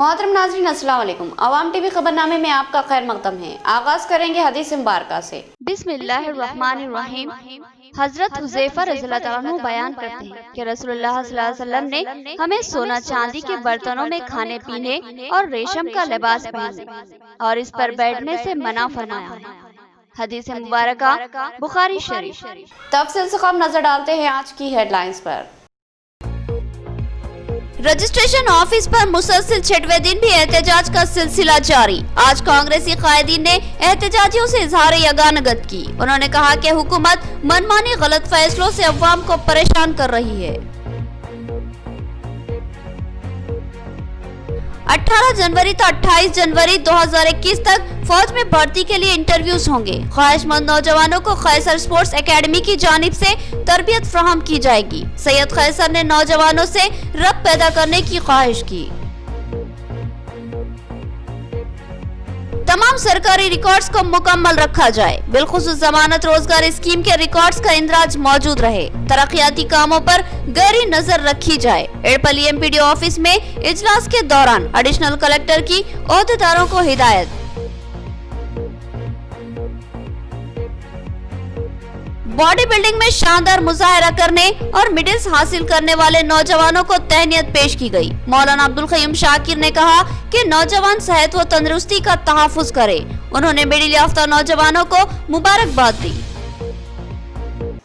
मोहतरम नाज़रीन अस्सलाम वालेकुम। अवाम टीवी खबरनामे में आपका खैर मकदम है। आगाज करेंगे हदीस मुबारका से। बिस्मिल्लाहिर्रहमानिर्रहीम। हजरत हुज़ैफा रज़ियल्लाहु ताला अन्हु बयान करते हैं कि रसूलुल्लाह सल्लल्लाहु अलैहि वसल्लम ने हमें सोना चांदी के बर्तनों में खाने पीने और रेशम का लिबास पहनने और इस पर बैठने से मना फरमाया है। हदीस मुबारका बुखारी शरीफ। तफसील से खबर नजर डालते हैं आज की हेडलाइंस पर। रजिस्ट्रेशन ऑफिस पर मुसलसिल 6वें दिन भी एहतजाज का सिलसिला जारी। आज कांग्रेसी कायदीन ने एहतजाजियों से इजहार यगानगत की। उन्होंने कहा कि हुकूमत मनमानी गलत फैसलों से अवाम को परेशान कर रही है। 18 जनवरी तो 28 जनवरी 2021 तक फौज में भर्ती के लिए इंटरव्यूज होंगे। ख्वाहिशमंद नौजवानों को खैसर स्पोर्ट्स एकेडमी की जानिब से तरबियत फराहम की जाएगी। सैयद खैसर ने नौजवानों से रब पैदा करने की ख्वाहिश की। तमाम सरकारी रिकॉर्ड्स को मुकम्मल रखा जाए। बिलखुसूस जमानत रोजगार स्कीम के रिकॉर्ड्स का इंदराज मौजूद रहे। तरक्याती कामों पर गहरी नजर रखी जाए। एड़पली एमपीडी ऑफिस में इजलास के दौरान एडिशनल कलेक्टर की ओहदेदारों को हिदायत। बॉडी बिल्डिंग में शानदार मुजाहरा करने और मेडल्स हासिल करने वाले नौजवानों को तहनीयत पेश की गई। मौलाना अब्दुल क़य्यूम शाकिर ने कहा कि नौजवान सेहत व तंदुरुस्ती का तहफ़्फ़ुज़ करें। उन्होंने मेडल याफ्ता नौजवानों को मुबारकबाद दी।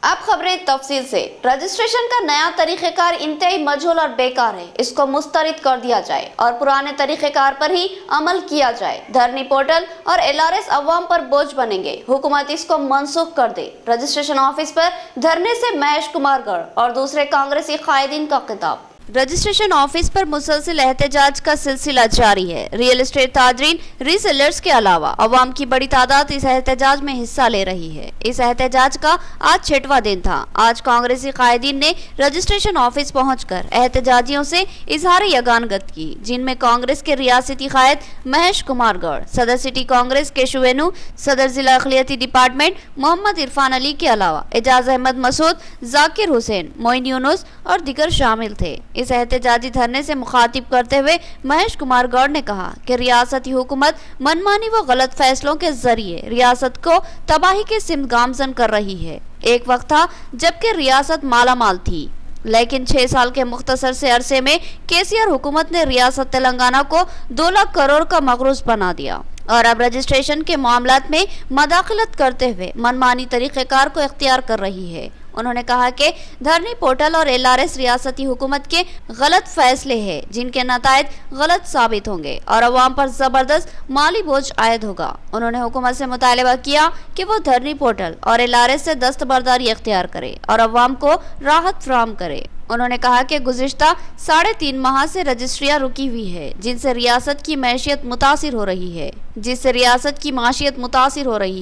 अब खबरें तफसील से। रजिस्ट्रेशन का नया तरीक़ेकार इंतहाई मजहूल और बेकार है। इसको मुस्तरद कर दिया जाए और पुराने तरीक़ेकार पर ही अमल किया जाए। धरनी पोर्टल और LRS अवाम पर बोझ बनेंगे। हुकूमत इसको मनसूख कर दे। रजिस्ट्रेशन ऑफिस पर धरने से महेश कुमार गढ़ और दूसरे कांग्रेसी कायदीन का खिताब। रजिस्ट्रेशन ऑफिस पर मुसलसिल एहतजाज का सिलसिला जारी है। रियल एस्टेट ताजरीन, रीसेलर्स के अलावा अवाम की बड़ी तादाद इस एहतजाज में हिस्सा ले रही है। इस एहतजाज का आज 6वां दिन था। आज कांग्रेसी कायदीन ने रजिस्ट्रेशन ऑफिस पहुंचकर एहतजाजियों से इजहार यगानगत की, जिनमें कांग्रेस के रियासती कायद महेश कुमार गढ़, सदर सिटी कांग्रेस केशवेनु, सदर जिला अखिलियती डिपार्टमेंट मोहम्मद इरफान अली के अलावा एजाज अहमद मसूद, जाकिर हुसैन, मोइन यूनुस और दिगर शामिल थे। इस एहतजाजी धरने से मुखातिब करते हुए महेश कुमार गौड़ ने कहा कि रियासती हुकूमत मनमानी व गलत फैसलों के जरिए रियासत को तबाही के सिमत गामजन कर रही है। एक वक्त था जबकि रियासत मालामाल थी, लेकिन 6 साल के मुख्तसर से अरसे में केसीआर हुकूमत ने रियासत तेलंगाना को 2 लाख करोड़ का मगरूज बना दिया और अब रजिस्ट्रेशन के मामलात में मदाखलत करते हुए मनमानी तरीक़ेकार को इख्तियार कर रही है। उन्होंने कहा कि धरनी पोर्टल और LRS रियासती हुकूमत के गलत फैसले हैं, जिनके नतायज गलत साबित होंगे और अवाम पर जबरदस्त माली बोझ आयद होगा। उन्होंने हुकूमत से मुतालबा किया कि वो धरनी पोर्टल और LRS से दस्तबरदारी इख्तियार करे और अवाम को राहत फराहम करे। उन्होंने कहा कि गुज़िश्ता 3.5 माह से रजिस्ट्रियाँ रुकी हुई है, जिनसे रियासत की मैशियत मुतासिर हो रही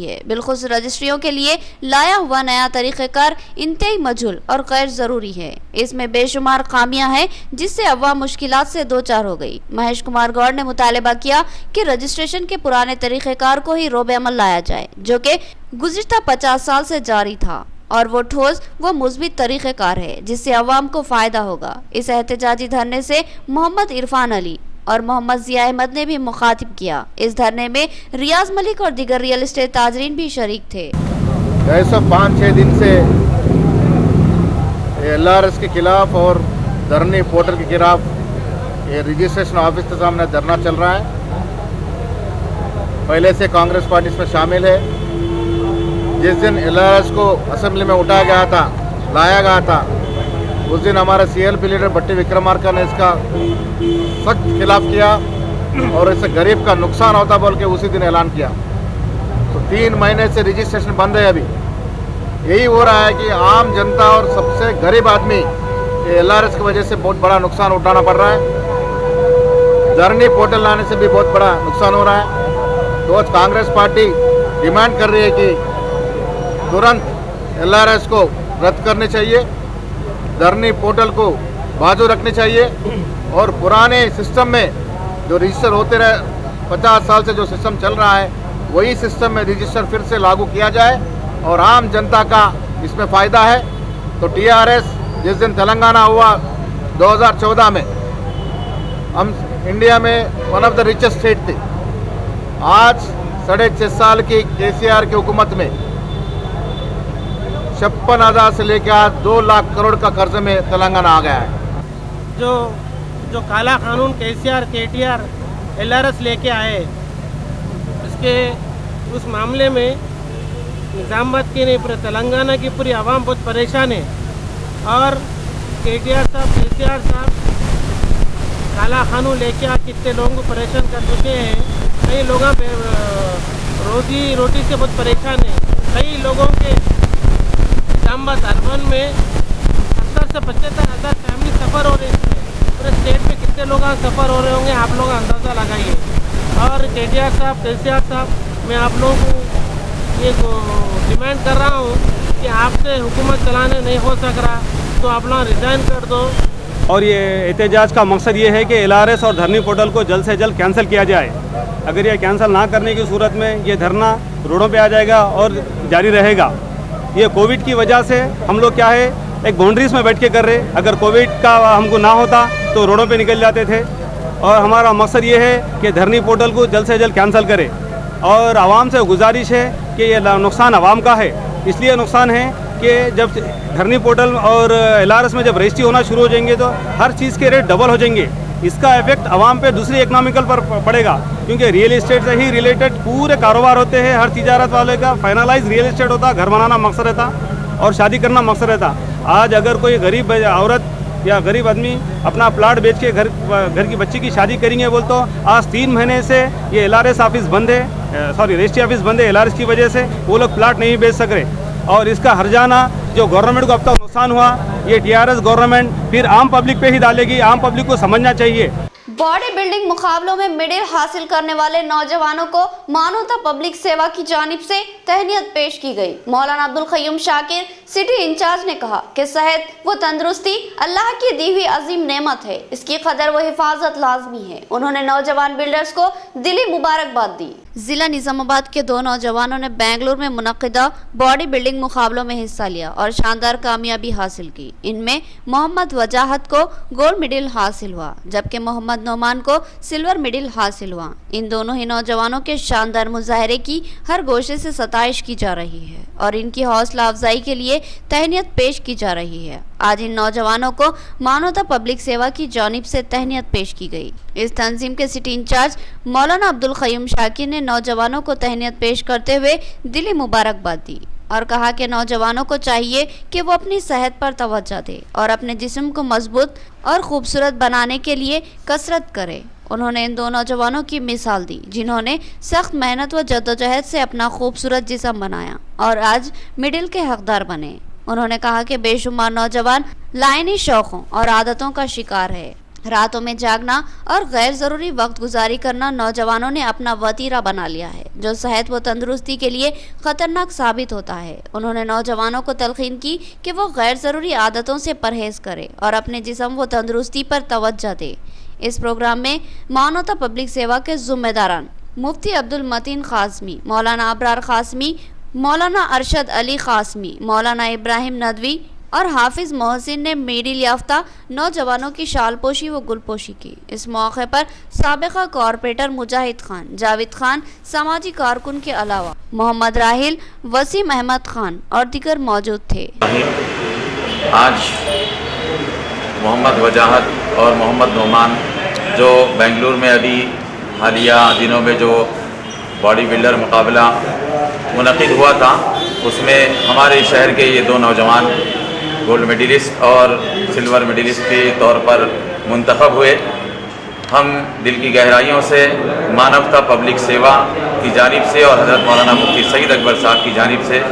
है। बिलखुसूस रजिस्ट्रियों के लिए लाया हुआ नया तरीक़ेकार इंतहाई मजहूल और गैर ज़रूरी है। इसमें बेशुमार खामियां हैं, जिससे अवाम मुश्किलात से दो चार हो गई। महेश कुमार गौड़ ने मुतालबा किया कि रजिस्ट्रेशन के पुराने तरीक़ेकार को ही रोबे अमल लाया जाए, जो कि गुज़िश्ता 50 साल से जारी था और वो ठोस व मुस्बित तरीक़ेकार है, जिससे अवाम को फ़ायदा होगा। इस एहतजाजी धरने से मोहम्मद इरफान अली और मोहम्मद ज़िया अहमद ने भी मुखातिब किया। इस धरने में रियाज मलिक और दीगर रियल एस्टेट ताजरीन भी शरीक थे। 5-6 दिन से LRS के खिलाफ और धरनी पोर्टल के खिलाफ ये रजिस्ट्रेशन ऑफिस के सामने धरना चल रहा है। पहले से कांग्रेस पार्टी इसमें शामिल है। जिस दिन LRS को असेंबली में उठाया गया था, लाया गया था, उस दिन हमारे CLP लीडर भट्टी विक्रमार्का ने इसका सख्त खिलाफ किया और इससे गरीब का नुकसान होता बोल के उसी दिन ऐलान किया। तो 3 महीने से रजिस्ट्रेशन बंद है। अभी यही हो रहा है कि आम जनता और सबसे गरीब आदमी LRS की वजह से बहुत बड़ा नुकसान उठाना पड़ रहा है। धरनी पोर्टल लाने से भी बहुत बड़ा नुकसान हो रहा है। तो आज कांग्रेस पार्टी डिमांड कर रही है कि तुरंत LRS को रद्द करनी चाहिए, धरनी पोर्टल को बाजू रखनी चाहिए और पुराने सिस्टम में जो रजिस्टर होते रहे 50 साल से जो सिस्टम चल रहा है, वही सिस्टम में रजिस्टर फिर से लागू किया जाए और आम जनता का इसमें फ़ायदा है। तो TRS जिस दिन तेलंगाना हुआ 2014 में, हम इंडिया में one of the richest state थी। आज 6.5 साल की केसीआर की हुकूमत में 56,000 से लेकर आज 2 लाख करोड़ का कर्ज में तेलंगाना आ गया है। जो काला कानून केसीआर केटीआर एलआरएस लेके आए, इसके उस मामले में निज़ामाबाद की नहीं पूरे तेलंगाना की पूरी आवाम बहुत परेशान है। और केटीआर साहब केसीआर साहब काला कानून लेके आ कितने लोगों को परेशान कर चुके हैं। कई लोग रोजी रोटी से बहुत परेशान है। कई लोगों के निज़ामाबाद अर्बन में 70 से 75,000 फैमिली सफ़र हो रही है। पूरे स्टेट में कितने लोग सफ़र हो रहे होंगे, आप लोग अंदाज़ा लगाइए। और केटीआर साहब केसीआर साहब, मैं आप लोगों को ये डिमांड कर रहा हूँ कि आपसे हुकूमत चलाने नहीं हो सक रहा तो आप लोग रिज़ाइन कर दो। और ये एहतजाज का मकसद ये है कि एलआरएस और धरनी पोर्टल को जल्द से जल्द कैंसिल किया जाए। अगर ये कैंसिल ना करने की सूरत में ये धरना रोडों पे आ जाएगा और जारी रहेगा। ये कोविड की वजह से हम लोग क्या है एक बाउंड्रीज में बैठ के कर रहे। अगर कोविड का हमको ना होता तो रोडों पे निकल जाते थे। और हमारा मकसद ये है कि धरनी पोर्टल को जल्द से जल्द कैंसिल करें। और आवाम से गुजारिश है कि ये नुकसान आवाम का है। इसलिए नुकसान है कि जब धरनी पोर्टल और एलआरएस में जब रजिस्ट्री होना शुरू हो जाएंगे तो हर चीज़ के रेट डबल हो जाएंगे। इसका इफेक्ट आवाम पे दूसरी इकनॉमिकल पर पड़ेगा, क्योंकि रियल एस्टेट से ही रिलेटेड पूरे कारोबार होते हैं। हर तिजारत वाले का फाइनलाइज रियल एस्टेट होता, घर बनाना मकसद रहता और शादी करना मकसद रहता। आज अगर कोई गरीब औरत या गरीब आदमी अपना प्लाट बेच के घर की बच्ची की शादी करेंगे बोल तो आज 3 महीने से ये एलआरएस ऑफिस बंद है, रजिस्ट्री ऑफिस बंद है। एलआरएस की वजह से वो लोग प्लाट नहीं बेच सक रहे। और इसका हर्जाना जो गवर्नमेंट को अब तक नुकसान हुआ ये टीआरएस गवर्नमेंट फिर आम पब्लिक पे ही डालेगी। आम पब्लिक को समझना चाहिए। बॉडी बिल्डिंग मुकाबलों में मेडल हासिल करने वाले नौजवानों को मानवता पब्लिक सेवा की जानिब से तहनीत पेश की गई। मौलाना अब्दुल क़य्यूम शाकिर सिटी इंचार्ज ने कहा कि सेहत व तंदुरुस्ती अल्लाह की दी हुई अजीम नेमत है, इसकी कदर व हिफाजत लाजमी है। उन्होंने नौजवान बिल्डर्स को दिली मुबारकबाद दी। जिला निजामाबाद के 2 नौजवानों ने बेंगलुरु में मुनक्किदा बॉडी बिल्डिंग मुकाबलों में हिस्सा लिया और शानदार कामयाबी हासिल की। इनमें मोहम्मद वजाहत को गोल्ड मेडल हासिल हुआ, जबकि मोहम्मद नोमान को सिल्वर मेडल हासिल हुआ। इन दोनों ही नौजवानों के शानदार मुजाहरे की हर गोशे से सताइश की जा रही है और इनकी हौसला अफजाई के लिए तहनीत पेश की जा रही है। आज इन नौजवानों को मानवता पब्लिक सेवा की जानिब से तहनीत पेश की गई। इस तंजीम के सिटी इंचार्ज मौलाना अब्दुल क़य्यूम शाकिर ने नौजवानों को तहनीत पेश करते हुए दिली मुबारकबाद दी और कहा कि नौजवानों को चाहिए कि वो अपनी सेहत पर तवज्जो दे और अपने जिस्म को मजबूत और खूबसूरत बनाने के लिए कसरत करे। उन्होंने इन 2 नौजवानों की मिसाल दी जिन्होंने सख्त मेहनत व जद्दोजहद से अपना खूबसूरत जिस्म बनाया और आज मेडल के हकदार बने। उन्होंने कहा कि बेशुमार नौजवान लाइनी शौकों और आदतों का शिकार है। रातों में जागना और गैर ज़रूरी वक्त गुजारी करना नौजवानों ने अपना वतीरा बना लिया है, जो सेहत व तंदुरुस्ती के लिए ख़तरनाक साबित होता है। उन्होंने नौजवानों को तलकीन की कि वो गैर ज़रूरी आदतों से परहेज़ करे और अपने जिस्म व तंदुरुस्ती पर तवज्जो दे। इस प्रोग्राम में मानवता पब्लिक सेवा के ज़िम्मेदारान मुफ्ती अब्दुल मतीन क़ासमी, मौलाना अबरार क़ासमी, मौलाना अरशद अली क़ासमी, मौलाना इब्राहिम नदवी और हाफिज मोहसिन ने मेडल याफ्ता नौजवानों की शालपोशी व गुलपोशी की। इस मौके पर साबिका कॉरपोरेटर मुजाहिद खान, जावेद खान, समाजी कारकुन के अलावा मोहम्मद राहिल, वसीम अहमद खान और दीगर मौजूद थे। आज मोहम्मद वजाहत और मोहम्मद नोमान जो बेंगलुरु में अभी हालिया दिनों में जो बॉडी बिल्डर मुकाबला मुनक़िद हुआ था, उसमें हमारे शहर के ये 2 नौजवान गोल्ड मेडलिस्ट और सिल्वर मेडलिस्ट के तौर पर मुंतखब हुए। हम दिल की गहराइयों से मानवता पब्लिक सेवा की जानिब से और हज़रत मौलाना मुफ्ती सईद अकबर साहब की जानिब से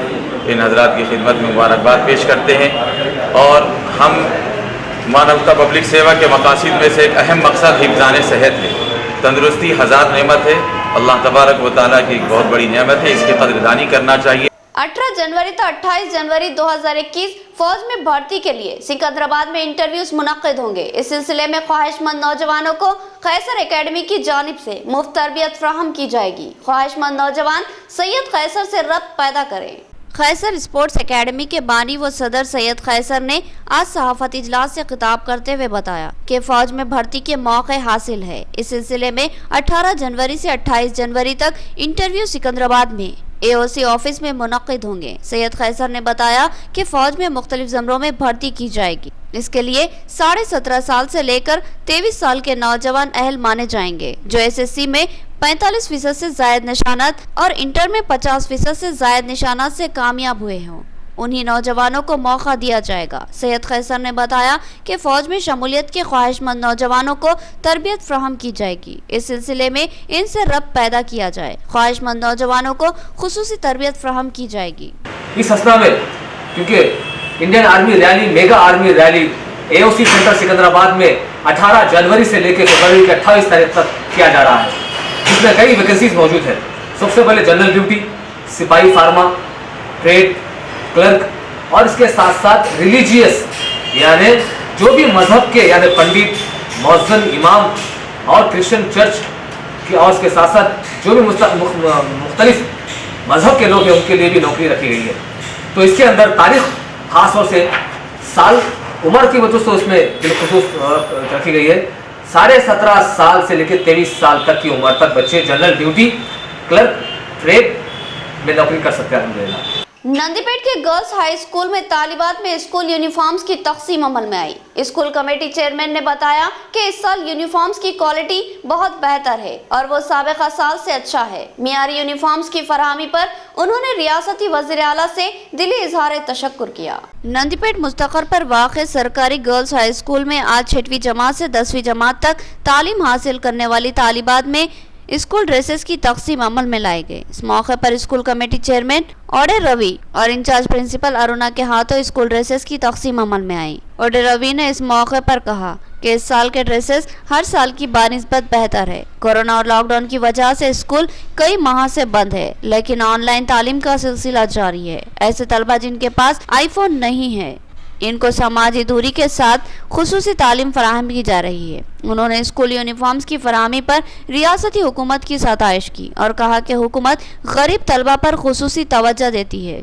इन हज़रात की खिदमत में मुबारकबाद पेश करते हैं। और हम मानवता पब्लिक सेवा के मकासद में से एक अहम मकसद हिफ्ज़ान सेहत है। तंदुरुस्ती हज़ार नेमत है, अल्लाह तबारक व तआला की एक बहुत बड़ी नेमत है, इसकी कदरदानी करना चाहिए। 18 जनवरी तो 28 जनवरी 2021 फौज में भर्ती के लिए सिकंदराबाद में इंटरव्यूज मुनक्किद होंगे। इस सिलसिले में ख्वाहिशमंद नौजवानों को कैसर एकेडमी की जानिब से मुफ्त तरबियत फ्राहम की जाएगी। ख्वाहिशमंद नौजवान सैयद कैसर से रब्त पैदा करें। खैसर स्पोर्ट्स एकेडमी के बानी व सदर सैयद खैसर ने आज सहाफती इजलास से खिताब करते हुए बताया कि फौज में भर्ती के मौके हासिल है। इस सिलसिले में 18 जनवरी से 28 जनवरी तक इंटरव्यू सिकंदराबाद में AOC ऑफिस में मुनक्किद होंगे। सैयद खैसर ने बताया कि फौज में मुख्तलिफ ज़मरों में भर्ती की जाएगी। इसके लिए 17.5 साल से लेकर 23 साल के नौजवान अहल माने जाएंगे, जो SSC में 45% से जायद निशानात और इंटर में 50% से जायद निशानात से कामयाब हुए हों। उन्हीं नौजवानों को मौका दिया जाएगा। सैयद खैसर ने बताया कि फौज में शमूलियत के ख्वाहिशमंद नौजवानों को तरबियत फ्राहम की जाएगी। इस सिलसिले में इनसे रब्त पैदा किया जाए। ख्वाहिशमंद नौजवानों को खुसूसी तरबियत फ्राहम की जाएगी। इस हसना में क्योंकि Indian army rally, mega army rally AOC centre Secunderabad में 18 जनवरी से लेकर फरवरी की 28 तारीख तक किया जा रहा है, जिसमें कई वैकेंसीज मौजूद है। सबसे पहले जनरल ड्यूटी, सिपाही फार्मा, ट्रेड, क्लर्क और इसके साथ साथ रिलीजियस यानी जो भी मजहब के यानी पंडित, मौज़िन, इमाम और क्रिश्चियन चर्च की और इसके साथ साथ जो भी मुख्तलिफ मजहब के लोग हैं उनके लिए भी नौकरी रखी गई है। तो इसके अंदर तारीख खास तौर से साल उम्र की वजह से उसमें बिलखुसूस रखी गई है। 17.5 साल से लेकर 23 साल तक की उम्र तक बच्चे जनरल ड्यूटी, क्लर्क, ट्रेड में नौकरी कर सकते हैं अल्हम्दुलिल्लाह। नंदीपेट के गर्ल्स हाई स्कूल में तालिबात में स्कूल यूनिफॉर्म्स की तकसीम अमल में आई। स्कूल कमेटी चेयरमैन ने बताया कि इस साल यूनिफॉर्म्स की क्वालिटी बहुत बेहतर है और वो साबिक़ा साल से अच्छा है। मियारी यूनिफॉर्म्स की फराहमी पर उन्होंने रियासती वज़ीर आला से दिली इजहार तशक्कुर किया। नंदीपेट मुस्तक़र पर वाक़ सरकारी गर्ल्स हाई स्कूल में आज 6वीं जमात से 10वीं जमात तक तालीम हासिल करने वाली तालिबात में स्कूल ड्रेसेस की तकसीम अमल में लाए गए। इस मौके पर स्कूल कमेटी चेयरमैन ओडे रवि और इंचार्ज प्रिंसिपल अरुणा के हाथों स्कूल ड्रेसेस की तकसीम अमल में आई। ओडे रवि ने इस मौके पर कहा कि इस साल के ड्रेसेस हर साल की बानिस्बत बेहतर है। कोरोना और लॉकडाउन की वजह से स्कूल कई माह से बंद है, लेकिन ऑनलाइन तालीम का सिलसिला जारी है। ऐसे तलबा जिनके पास आईफोन नहीं है, इनको समाजी दूरी के साथ खुसूसी तालीम फराहम की जा रही है। उन्होंने स्कूल यूनिफॉर्म्स की फराहमी पर रियासती हुकूमत की सताइश की और कहा कि हुकूमत गरीब तलबा पर खुसूसी तवज्जो देती है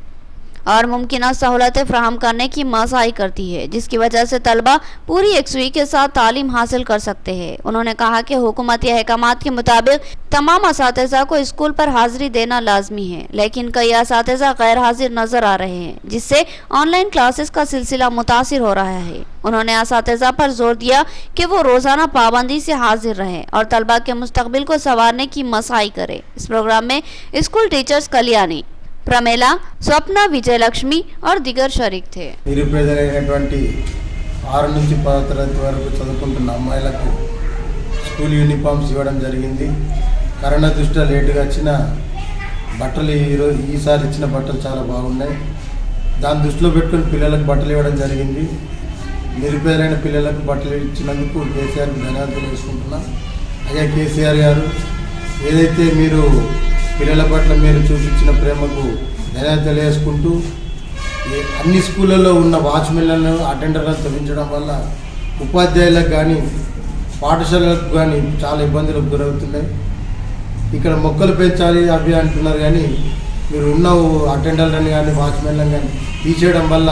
और मुमकिन सहूलतें फराहम करने की मसाई करती है, जिसकी वजह से तलबा पूरी यकसुई के साथ तालीम हासिल कर सकते हैं। उन्होंने कहा कि हुकूमती अहकामात के मुताबिक तमाम असातिज़ा को स्कूल पर हाजिरी देना लाजमी है, लेकिन कई असातिज़ा गैर हाजिर नजर आ रहे हैं, जिससे ऑनलाइन क्लासेस का सिलसिला मुतासिर हो रहा है। उन्होंने असातिज़ा पर जोर दिया कि वो रोजाना पाबंदी से हाजिर रहें और तलबा के मुस्तकबिल को संवारने की मसाई करें। इस प्रोग्राम में स्कूल टीचर्स कल्याणी, प्रमेला, स्वप्ना, विजय लक्ष्मी और दिगर शरीक थे। నిరుపేదలైనటువంటి 6 నుంచి 10వ తరగతి వరకు చదువుకుంటున్న అమ్మాయిలకు స్కూల్ యూనిఫామ్స్ ఇవ్వడం జరిగింది. కరోనా దృష్ట్యా లేటుగా వచ్చిన బట్టలు ఈసారి ఇచ్చిన బట్టలు చాలా బాగున్నాయి. దాని దృష్టిలో పెట్టుకుని పిల్లలకు బట్టలు ఇవ్వడం జరిగింది. నిరుపేదలైన పిల్లలకు బట్టలు ఇచ్చినందుకు కేసీఆర్ ధన్యవాదాలు చేసుకుంటున్నా. అయ్యా కేసీఆర్ గారు, ఏదైతే మీరు పిల్లల పట్ల మీరు చూపించిన ప్రేమకు ధన్యవాదాలు తెలియజేసుకుంటూ అన్ని స్కూళ్ళల్లో ఉన్న వాచ్మెన్లను అటెండర్లను తొలగించడం వల్ల ఉపాధ్యాయులకు కానీ పాఠశాలలకు కానీ చాలా ఇబ్బందులకు గురవుతున్నాయి. ఇక్కడ మొక్కలు పెంచాలి అవి అంటున్నారు, కానీ మీరు ఉన్న అటెండర్లను కానీ వాచ్మెన్లను కానీ తీసేయడం వల్ల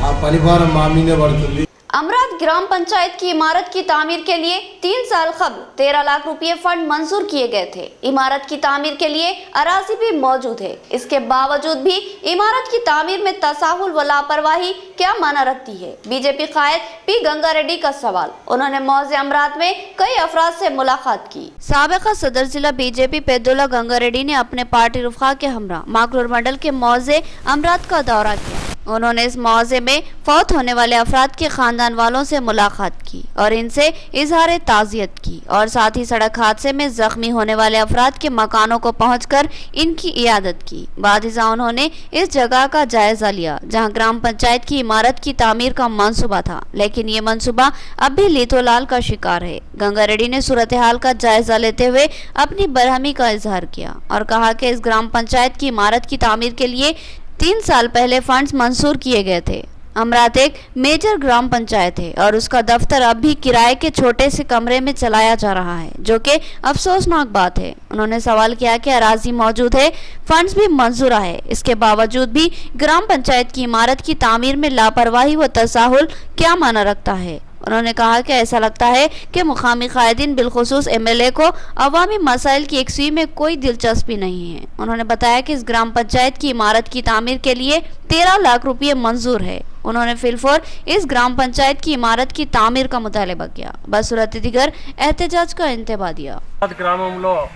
ఆ పనిభారం మా మీదే పడుతుంది. अमरात ग्राम पंचायत की इमारत की तामीर के लिए 3 साल कबल 13 लाख रुपए फंड मंजूर किए गए थे। इमारत की तामीर के लिए अराजी भी मौजूद है। इसके बावजूद भी इमारत की तामीर में तसाहुल व लापरवाही क्या माना रखती है? बीजेपी कायद पी गंगा रेड्डी का सवाल। उन्होंने मौजे अमरात में कई अफराद से मुलाकात की। साबिका सदर जिला बीजेपी पेदुल्ला गंगा रेड्डी ने अपने पार्टी रुफा के हमरा माकरूर मंडल के मौजे अमरात का दौरा किया। उन्होंने इस मौजे में फौत होने वाले अफराद के खानदान वालों से मुलाकात की और इनसे इजहार ताज़ियत की और साथ ही सड़क हादसे में जख्मी होने वाले अफराद के मकानों को पहुंचकर इनकी इयादत की। बाद उन्होंने इस जगह का जायजा लिया जहां ग्राम पंचायत की इमारत की तामीर का मंसूबा था, लेकिन ये मंसूबा अब भी लीतोलाल का शिकार है। गंगा रेड्डी ने सूरत हाल का जायजा लेते हुए अपनी बरहमी का इजहार किया और कहा कि इस ग्राम पंचायत की इमारत की तामीर के लिए 3 साल पहले फंड्स मंजूर किए गए थे, अमरात एक मेजर ग्राम पंचायत है और उसका दफ्तर अब भी किराए के छोटे से कमरे में चलाया जा रहा है, जो कि अफसोसनाक बात है। उन्होंने सवाल किया कि अराजी मौजूद है, फंड्स भी मंजूर है, इसके बावजूद भी ग्राम पंचायत की इमारत की तामीर में लापरवाही व तसाहुल क्या माना रखता है। उन्होंने कहा कि ऐसा लगता है कि मुकामी कायदीन बिलखुसूस एमएलए को अवामी मसाइल की एकसुई में कोई दिलचस्पी नहीं है। उन्होंने बताया कि इस ग्राम पंचायत की इमारत की तामीर के लिए 13 लाख रुपये मंजूर है। उन्होंने फिलफौर इस ग्राम पंचायत की इमारत की तामीर का मुतालबा किया। बसूरत दिगर एहतजाज का इंतबा दिया। గ్రామంలో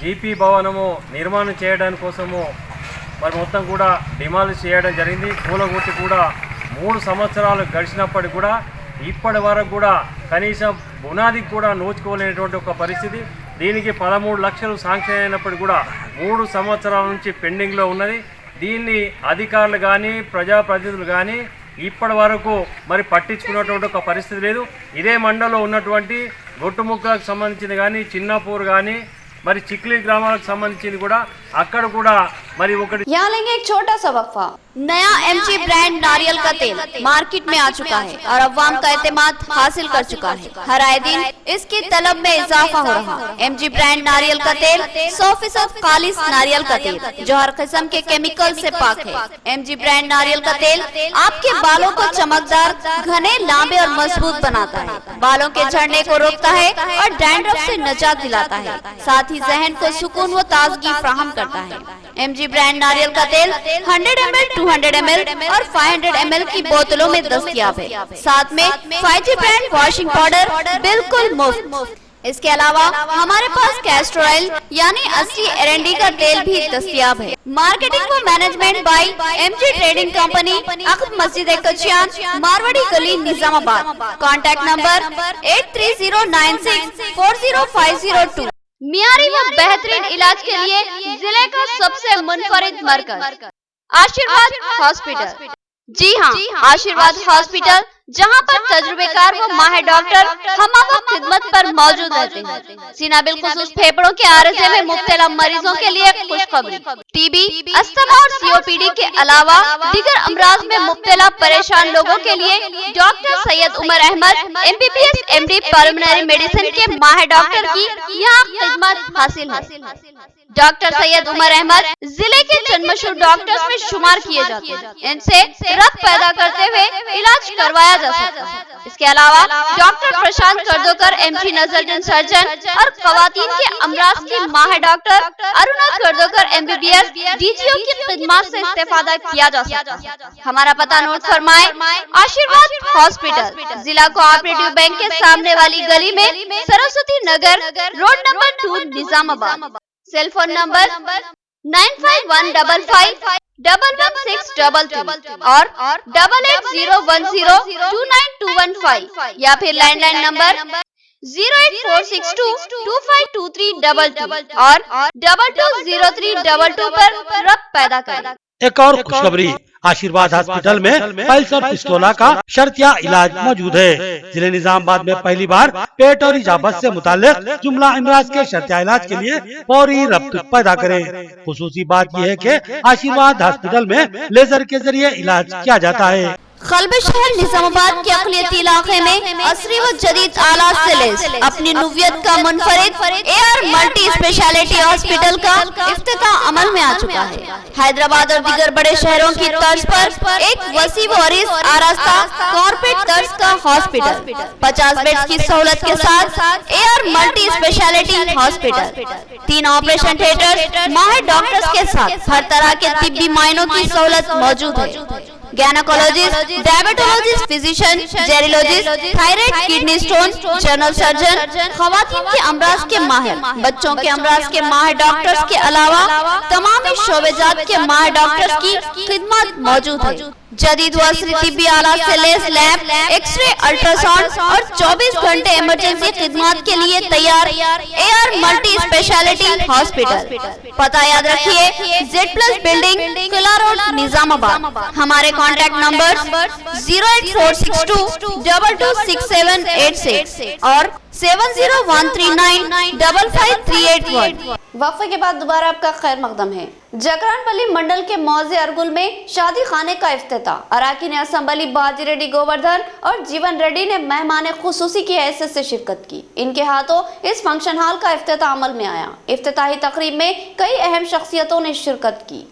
జీపీ భవనము నిర్మాణం చేయడం కోసము మరి మొత్తం కూడా డిమాలిష్ చేయడం జరిగింది. కూలగొట్టి కూడా 3 సంవత్సరాలు గడిచినప్పటికీ కూడా ఇప్పటి వరకు కూడా కనీసం బునాదికి కూడా నోచుకోలేనటువంటి ఒక పరిస్థితి. దీనికి 13 లక్షలు శాంక్షన్ అయినప్పటికీ కూడా 3 సంవత్సరాల నుంచి పెండింగ్లో ఉన్నది. దీన్ని అధికారులు కానీ ప్రజాప్రతినిధులు కానీ ఇప్పటి వరకు మరి పట్టించుకున్నటువంటి ఒక పరిస్థితి లేదు. ఇదే మండలంలో ఉన్నటువంటి గొట్టుముక్కలకు సంబంధించింది కానీ చిన్నపూర్ కానీ మరి చిక్లీ గ్రామాలకు సంబంధించింది కూడా అక్కడ కూడా మరి ఒకటి। यहाँ लेंगे एक छोटा सा वक्फा। नया एमजी ब्रांड नारियल का तेल मार्केट में आ चुका है और अवाम का एतमाद हासिल कर चुका है। हर आए दिन इसकी तलब में इजाफा हो रहा है। एमजी ब्रांड नारियल का तेल 100% खालिस नारियल का तेल जो हर किस्म के केमिकल से पाक है। एमजी ब्रांड नारियल का तेल आपके बालों को चमकदार, घने, लांबे और मजबूत बनाता है, बालों के झड़ने को रोकता है और डैंड्रफ से निजात दिलाता है, साथ ही जहन को सुकून व ताजगी फराहम करता है। एमजी ब्रांड नारियल का तेल 100 ml, 200 ml और 500 ml की बोतलों में दस्तयाब है। साथ में 5G ब्रांड वॉशिंग पाउडर बिल्कुल मुफ्त। इसके अलावा हमारे पास कैस्टर ऑयल यानी असली एरंडी का तेल भी दस्तयाब है। मार्केटिंग व management by MG trading company, अक़ब मस्जिद कचियान, मारवाड़ी गली, निजामाबाद। Contact number 8309640502। मियारी व बेहतरीन इलाज के लिए जिले का सबसे मुनफरिद मरकज आशीर्वाद हॉस्पिटल। जी हाँ, आशीर्वाद हॉस्पिटल, जहाँ पर तजुर्बेकार व माहिर डॉक्टर हमवक्त खिदमत पर मौजूद रहते हैं। सीना बिलखुसूस फेफड़ों के आरज़े में मुब्तला मरीजों के लिए खुशखबरी। टीबी, अस्थमा और सीओपीडी के अलावा दीगर अमराज में मुब्तला परेशान लोगों के लिए doctor Syed Umar Ahmed MBBS MD pulmonary medicine के माहिर डॉक्टर की यहाँ खिदमत हासिल है। डॉक्टर सैयद उमर अहमद जिले के चंद मशहूर डॉक्टर्स में शुमार किए जाते हैं। इनसे रक्त पैदा करते हुए इलाज करवाया जा सकता है। इसके अलावा डॉक्टर प्रशांत करदोकर MG नजरजन सर्जन और खवातीन के अमराज की माहिर doctor Aruna Kardokar MBBS DGO की खिदमत से इस्तेफादा किया जा सकता है। हमारा पता नोट फरमाए, आशीर्वाद हॉस्पिटल, जिला कोऑपरेटिव बैंक के सामने वाली गली में, Saraswati Nagar road number 2, Nizamabad. Cell phone number 9515511633 और 8801029215 या फिर लैंडलाइन नंबर 08462252322 और 220322 पर रब्त पैदा करें। एक और खुशखबरी, आशीर्वाद हॉस्पिटल में पल्स और पिस्टोला का शर्तिया इलाज मौजूद है। जिले निजामाबाद में पहली बार पेट और इजाबत से मुताल्लिक जुमला अमराज के शर्तिया इलाज के लिए फौरी रब्त पैदा करें। खुसूसी बात यह है कि आशीर्वाद हॉस्पिटल में लेजर के जरिए इलाज किया जाता है। कल्ब शहर निजामाबाद के अक़लियती इलाके में असरी व जदीद आलात से लैस अपनी नुवियत का मुनफरिद AR मल्टी स्पेशलिटी हॉस्पिटल का इफ्तिताह अमल में आ चुका है। हैदराबाद और दीगर बड़े शहरों की तर्ज पर एक वसी व अरीज़ आरास्ता कॉर्पोरेट तर्ज का हॉस्पिटल, 50 बेड्स की सहूलत के साथ AR multi speciality hospital, 3 operation theatre, माहिर डॉक्टर्स के साथ हर तरह के तिब्बी मायनों की सहूलत मौजूद है। गैनोकोलॉजिस्ट, डायबिटोलॉजिस्ट, फिजिशियन, जेरियोलॉजिस्ट, thyroid, kidney stone, general surgeon, खवातीन के अमराज के माहिर, बच्चों के अमराज के माहिर डॉक्टर्स के अलावा तमाम शोबेजात के माहिर डॉक्टर्स की खिदमत मौजूद है। जदीद व असरी तिब्बी आलात से लैस लैब, एक्सरे, अल्ट्रासाउंड और 24 घंटे इमरजेंसी खिदमत के लिए तैयार AR मल्टी स्पेशलिटी हॉस्पिटल। पता याद रखिए, Z+ बिल्डिंग, किला रोड, निजामाबाद। हमारे कॉन्टैक्ट नंबर 08462226786 और 7013955381। वक्फे के बाद दोबारा आपका खैर मकदम है। जकरानपल्ली मंडल के मौजे अरगुल में शादी खाने का इफ्तिताह। अराकीन असम्बली बाजी रेड्डी गोवर्धन और जीवन रेड्डी ने मेहमान खुसूसी की हैसियत से शिरकत की। इनके हाथों इस फंक्शन हॉल का इफ्तिताह अमल में आया। इफ्तिताही तकरीब में कई अहम शख्सियतों ने शिरकत की।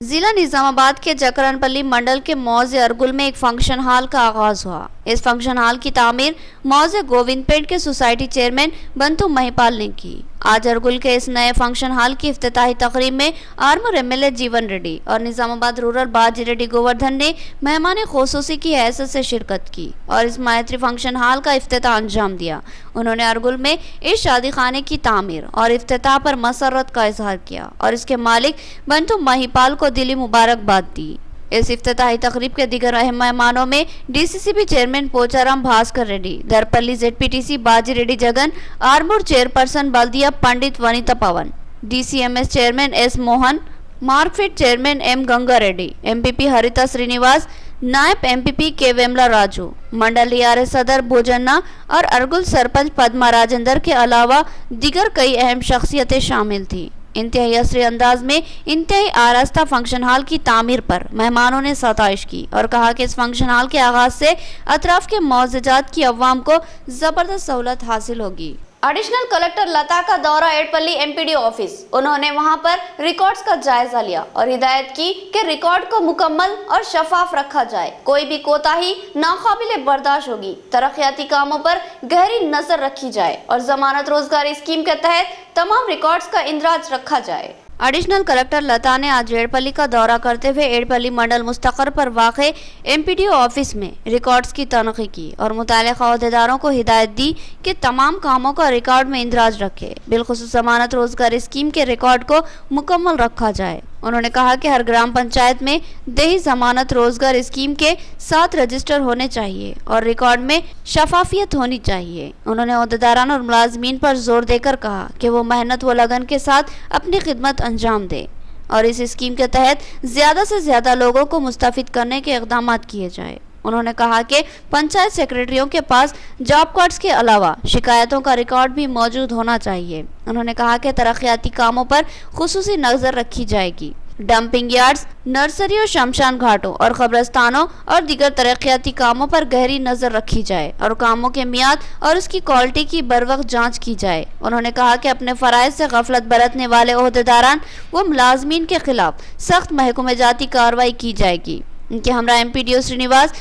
जिला निजामाबाद के जकरानपल्ली मंडल के मौजे अरगुल में एक फंक्शन हॉल का आगाज हुआ। इस फंक्शन हॉल की तामीर मौजे गोविंदपेट के सोसाइटी चेयरमैन बंतु महिपाल ने की। आज अरगुल के इस नए फंक्शन हॉल की इफ्तिताही तकरीब में आर्मर एमएलए जीवन रेड्डी और निजामाबाद रूरल बाजी रेड्डी गोवर्धन ने मेहमान खुसूसी की हैसियत से शिरकत की और इस मैत्री फंक्शन हॉल का इफ्तिताह अंजाम दिया। उन्होंने अरगुल में इस शादी खाने की तामीर और इफ्तिताह पर मसरत का इजहार किया और इसके मालिक बंतु महिपाल को दिली मुबारकबाद दी। इस इफ्तिताही तकरीब के दीगर अहम मेहमानों में DCCB chairman Pocharam Bhaskar Reddy, Darpalli ZPTC Baji Reddy Jagan, Armoor chairperson बल्दिया Pandit Vanitha Pawan, DCMS chairman S Mohan, Markfed chairman M Ganga Reddy, MPP Haritha Srinivas, नायब एमपीपी के वेमला राजू, मंडल डीआरएस सदर भोजन्ना और अरगुल सरपंच पद्मा राजेंद्र के अलावा दीगर कई अहम शख्सियतें शामिल थी। इंतहाई असरी अंदाज में इंतहाई आरास्ता फंक्शन हॉल की तामीर पर मेहमानों ने सताइश की और कहा कि इस फंक्शन हॉल के आगाज से अतराफ के मौजूदात की अवाम को जबरदस्त सहूलत हासिल होगी। एडिशनल कलेक्टर लता का दौरा एडपल्ली एमपीडीओ ऑफिस। उन्होंने वहां पर रिकॉर्ड्स का जायजा लिया और हिदायत की कि रिकॉर्ड को मुकम्मल और शफाफ रखा जाए। कोई भी कोताही नाकाबिले बर्दाश्त होगी। तरक्याती कामों पर गहरी नजर रखी जाए और जमानत रोजगार स्कीम के तहत तमाम रिकॉर्ड्स का इंदराज रखा जाए। एडिशनल कलेक्टर लता ने आज एडपल्ली का दौरा करते हुए एडपल्ली मंडल मुस्तकर पर वाक़े एमपीडीओ ऑफिस में रिकॉर्ड्स की तनक़ी की और मुताल्लिक़ा अहदेदारों को हिदायत दी कि तमाम कामों का रिकॉर्ड में इंदराज रखे, बिलखुसूस ज़मानत रोजगार स्कीम के रिकॉर्ड को मुकम्मल रखा जाए। उन्होंने कहा कि हर ग्राम पंचायत में देही जमानत रोजगार स्कीम के 7 रजिस्टर होने चाहिए और रिकॉर्ड में शफाफियत होनी चाहिए। उन्होंने अहदेदारान और मुलाजमीन पर जोर देकर कहा कि वो मेहनत व लगन के साथ अपनी खिदमत अंजाम दे और इस स्कीम के तहत ज़्यादा से ज़्यादा लोगों को मुस्तफ़िद करने के इक़दाम किए जाए। उन्होंने कहा कि पंचायत सेक्रेटरियों के पास जॉब कार्ड्स के अलावा शिकायतों का रिकॉर्ड भी मौजूद होना चाहिए। उन्होंने कहा कि तरक्याती कामों पर खुसूसी नज़र रखी जाएगी। डंपिंग यार्ड्स, नर्सरियों, शमशान घाटों और कब्रस्तानों और दीगर तरक्याती कामों पर गहरी नज़र रखी जाए और कामों के मियाद और उसकी क्वालिटी की बरवक्त जांच की जाए। उन्होंने कहा कि अपने फ़राइज़ से गफलत बरतने वाले ओहदेदारान व मुलाजमीन के खिलाफ सख्त महकमे जाती कार्रवाई की जाएगी। इनके हमरा एमपीडीओ श्रीनिवास,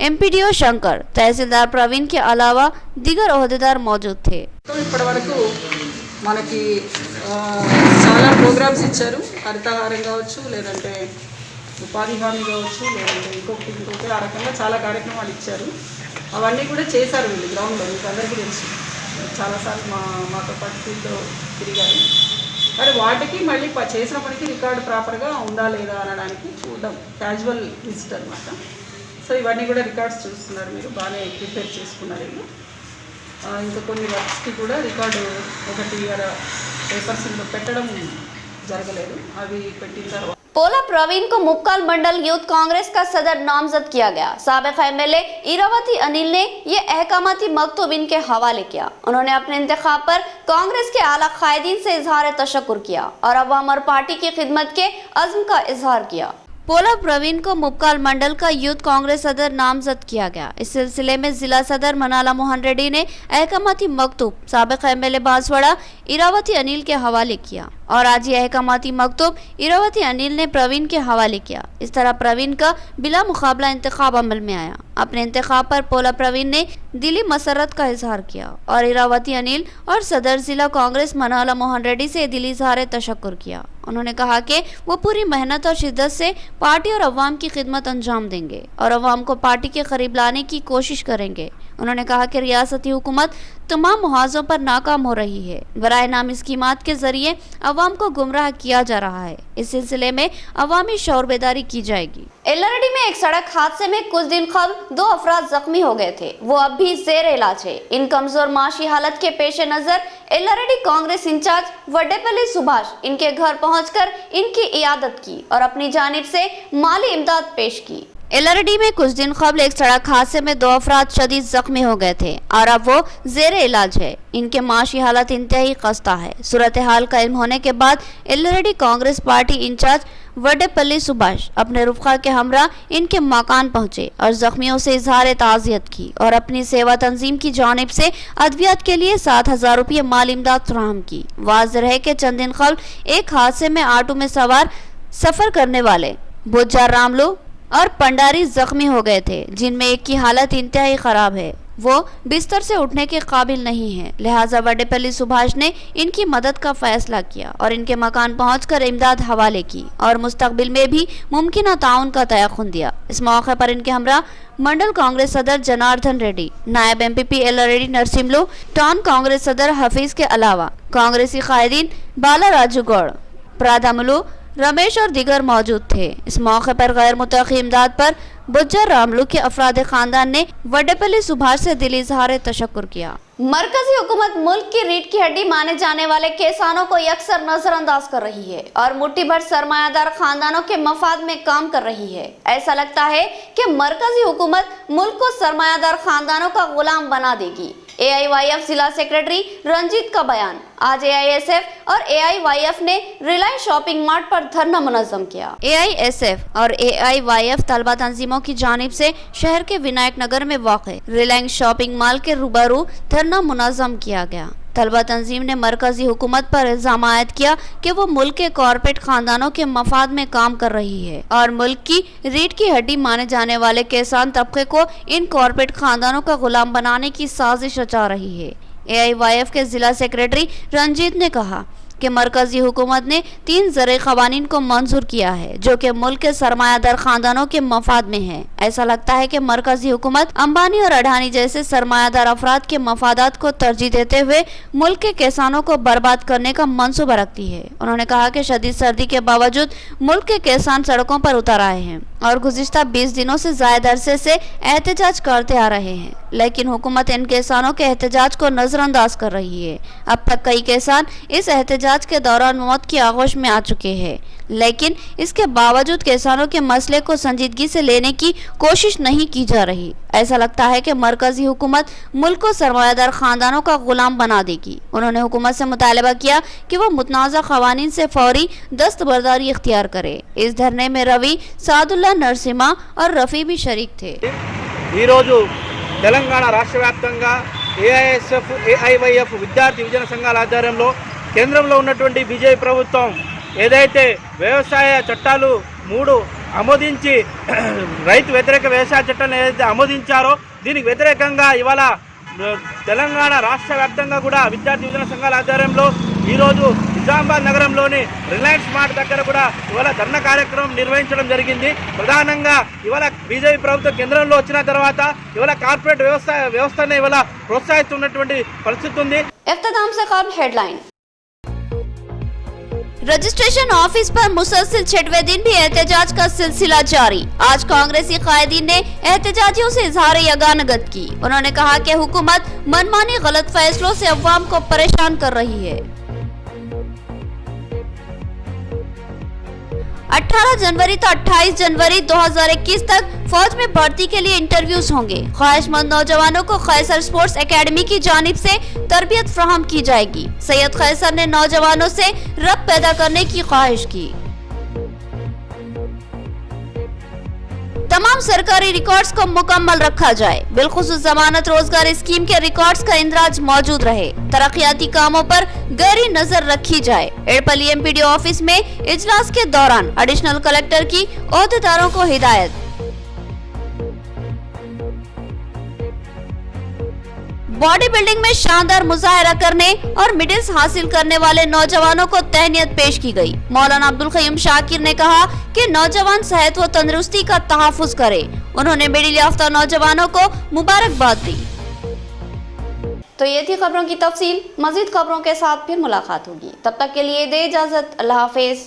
एमपीडीओ शंकर, तहसीलदार प्रवीण के अलावा दीगर ओहदेदार मौजूद थे। ఇప్పటివరకు మనకి చాలా ప్రోగ్రామ్స్ ఇచ్చారు, హరితహారం కావచ్చు, లేదంటే ఉపాధి హామీ కావచ్చు, లేదంటే ఇంకొకటి ఆ రకంగా చాలా కార్యక్రమాలు ఇచ్చారు. అవన్నీ కూడా చేశారు వీళ్ళు గ్రౌండ్లో, మీకు అందరికీ తెలుసు. చాలాసార్లు మాతో పాటు ఫీల్డ్లో తిరిగారు. మరి వాటికి మళ్ళీ చేసిన పనికి రికార్డు ప్రాపర్గా ఉందా లేదా అనడానికి చూద్దాం, క్యాజువల్ విజిట్ అనమాట. సో ఇవన్నీ కూడా రికార్డ్స్ చూస్తున్నారు, మీరు బాగానే ప్రిపేర్ చేసుకున్నారు. ఇంకా కొన్ని వర్క్స్కి కూడా రికార్డు ఒకటి పేపర్స్ పెట్టడం జరగలేదు, అవి పెట్టిన తర్వాత पोला प्रवीण को मुक्काल मंडल यूथ कांग्रेस का सदर नामजद किया गया। साबिक एमएलए इरावती अनिल ने ये अहकामाती मकतूब इनके हवाले किया। उन्होंने अपने इंतखाब पर कांग्रेस के आला कायदीन से इजहार तशक्कुर किया और अवाम और पार्टी की खिदमत के अज़्म का इजहार किया। पोला प्रवीण को मुक्काल मंडल का यूथ कांग्रेस सदर नामजद किया गया। इस सिलसिले में जिला सदर मनाला मोहन रेड्डी ने अहकामाती मकतूब साबिक एमएलए बांसवाड़ा इरावती अनिल के हवाले किया और आज ये अहकामाती मकतूब इरावती अनिल ने प्रवीण के हवाले किया। इस तरह प्रवीण का बिला मुकाबला इंतखाब अमल में आया। अपने इंतखाब पर पोला प्रवीण ने दिली मसरत का इजहार किया और इरावती अनिल और सदर जिला कांग्रेस मनाला मोहन रेड्डी से दिली इजहार तशक्कुर किया। उन्होंने कहा कि वो पूरी मेहनत और शिद्दत से पार्टी और अवाम की खिदमत अंजाम देंगे और अवाम को पार्टी के करीब लाने की कोशिश करेंगे। उन्होंने कहा कि रियासती हुकूमत तमाम मुहाजों पर नाकाम हो रही है। बराए नाम स्कीमात के जरिए अवाम को गुमराह किया जा रहा है। इस सिलसिले में अवामी शौर बेदारी की जाएगी। एलआरडी में एक सड़क हादसे में कुछ दिन कबल 2 अफराद जख्मी हो गए थे, वो अब भी जेर इलाज है। इन कमजोर माशी हालत के पेश नजर एलआरडी कांग्रेस इंचार्ज वड्डेपल्ली सुभाष इनके घर पहुंचकर इनकी इयादत की और अपनी जानिब से माली इमदाद पेश की। एलआरडी में कुछ दिन कबल एक सड़क हादसे में 2 अफराद शदीद जख्मी हो गए थे और अब वो जेरे इलाज है। इनके माशी हालत इंतहाई खस्ता है। सूरत हाल का इल्म होने के बाद LRD Congress party incharge Vadepalli Subhash अपने रुफका के हमरा इनके मकान पहुंचे और जख्मियों से इजहार ताज़ियत की और अपनी सेवा तंजीम की जानिब से अद्वियात के लिए 7,000 रुपये माली इमदाद फराहम की। वाज़ेह है कि चंद दिन कबल एक हादसे में ऑटो में सवार सफर करने वाले बुज्जार रामलू और पंडारी जख्मी हो गए थे, जिनमें एक की हालत इंतहाई खराब है, वो बिस्तर से उठने के काबिल नहीं है। लिहाजा वडेपल्ली सुभाष ने इनकी मदद का फैसला किया और इनके मकान पहुंचकर इमदाद हवाले की और मुस्तकबिल में भी मुमकिन ताउन का तयख्खुन दिया। इस मौके पर इनके हमरा मंडल कांग्रेस सदर जनार्दन रेड्डी, नायब MPP LRD Narsimlu, town Congress सदर हफीज के अलावा कांग्रेसी कायदीन बाला राजू गौड़, प्राधामलू, रमेश और दीगर मौजूद थे। इस मौके पर गैर मुतअख्खी इमदाद पर बुज्जर रामलू के अफराद खानदान ने वडेपल्ली सुभाष से दिली इजहार तशक्कुर किया। मरकजी हुकूमत मुल्क की रीढ़ की हड्डी माने जाने वाले किसानों को अक्सर नजरअंदाज कर रही है और मुट्ठी भर सरमायादार खानदानों के मफाद में काम कर रही है। ऐसा लगता है कि मरकजी हुकूमत मुल्क को सरमायादार खानदानों का गुलाम बना देगी। AIYF जिला सेक्रेटरी रंजीत का बयान। आज AISF और AIYF ने रिलायंस शॉपिंग मार्ट पर धरना मुनज़्ज़म किया। AISF और AIYF तलबा तंजीमों की जानिब से शहर के विनायक नगर में वाक़े रिलायंस शॉपिंग मॉल के रूबरू धरना मुनज़्ज़म किया गया। तलबा तंजीम ने मरकजी हुकूमत पर इल्ज़ाम आयद किया कि वो मुल्क के कॉर्पोरेट खानदानों के मफाद में काम कर रही है और मुल्क की रीढ़ की हड्डी माने जाने वाले किसान तबके को इन कॉर्पोरेट खानदानों का गुलाम बनाने की साजिश रचा रही है। AIYF के जिला सेक्रेटरी रंजीत ने कहा कि मरकजी हुकूमत ने 3 ज़रूरी क़वानीन को मंजूर किया है जो कि मुल्क के सरमायादार खानदानों के मफाद में है। ऐसा लगता है कि मरकजी हुकूमत अंबानी और अडानी जैसे सरमायादार अफराद के मफादात को तरजीह देते हुए मुल्क के किसानों को बर्बाद करने का मंसूबा रखती है। उन्होंने कहा कि शदीद सर्दी के बावजूद मुल्क के किसान सड़कों पर उतर आए हैं और गुज़िश्ता 20 दिनों से ज़ायद अरसे से एहतजाज करते आ रहे हैं, लेकिन हुकूमत इन किसानों के एहतजाज को नज़रअंदाज कर रही है। अब तक कई किसान इस एहतजाज के दौरान मौत की आगोश में आ चुके हैं, लेकिन इसके बावजूद किसानों के मसले को संजीदगी से लेने की कोशिश नहीं की जा रही। ऐसा लगता है कि मरकजी हुकूमत मुल्क को सरमायादार खानदानों का गुलाम बना देगी। उन्होंने हुकूमत से मुतालबा किया कि वो मुतनाज़ा क़वानीन से फौरी दस्तबरदारी इख्तियार करे। इस धरने में रवि, सादुल्ला, नरसिम्हा और रफ़ी भी शरीक थे। తెలంగాణ రాష్ట్ర వ్యాప్తంగా AISF, AIYF విద్యార్థి యువజన సంఘాల ఆధ్వర్యంలో కేంద్రంలో ఉన్నటువంటి బీజేపీ ప్రభుత్వం ఏదైతే వ్యవసాయ చట్టాలు 3 ఆమోదించి రైతు వ్యతిరేక వ్యవసాయ చట్టాలను ఏదైతే ఆమోదించారో దీనికి వ్యతిరేకంగా ఇవాళ తెలంగాణ రాష్ట్ర వ్యాప్తంగా కూడా విద్యార్థి యువజన సంఘాల ఆధ్వర్యంలో ఈరోజు నిజామాబాద్ నగరంలోని రిలయన్స్ మార్ట్ దగ్గర కూడా ఇవాళ ధర్నా కార్యక్రమం నిర్వహించడం జరిగింది। ప్రధానంగా ఇవాళ బీజేపీ ప్రభుత్వం కేంద్రంలో వచ్చిన తర్వాత ఇవాళ కార్పొరేట్ వ్యవస్థను ఇవాళ ప్రోత్సహిస్తున్నటువంటి పరిస్థితి ఉంది। इख्तिताम से कबल हेडलाइन। रजिस्ट्रेशन ऑफिस पर मुसलसिल 6वें दिन भी एहतजाज का सिलसिला जारी। आज कांग्रेसी कायदीन ने एहतजाजियों से इजहार यगानगत की। उन्होंने कहा कि हुकूमत मनमानी गलत फैसलों से अवाम को परेशान कर रही है। 18 जनवरी तो 28 जनवरी 2021 तक फौज में भर्ती के लिए इंटरव्यूज होंगे। ख्वाहिशमंद नौजवानों को खैसर स्पोर्ट्स एकेडमी की जानिब से तरबियत फराहम की जाएगी। सैयद खैसर ने नौजवानों से रब पैदा करने की ख्वाहिश की। तमाम सरकारी रिकॉर्ड्स को मुकम्मल रखा जाए। बिलखुसूस जमानत रोजगार स्कीम के रिकॉर्ड्स का इंदराज मौजूद रहे। तरक्याती कामों पर गहरी नजर रखी जाए। एड़पल्ली MPD ऑफिस में इजलास के दौरान एडिशनल कलेक्टर की ओहदेदारों को हिदायत। बॉडी बिल्डिंग में शानदार मुजाहरा करने और मेडल्स हासिल करने वाले नौजवानों को तहनीयत पेश की गई। मौलाना अब्दुल क़य्यूम शाकिर ने कहा कि नौजवान सेहत व तंदुरुस्ती का तहफ़्फ़ुज़ करे। उन्होंने मेडल याफ्ता नौजवानों को मुबारकबाद दी। तो ये थी खबरों की तफसील। मज़ीद खबरों के साथ फिर मुलाकात होगी। तब तक के लिए दे इजाज़त। अल्लाह हाफ़िज़।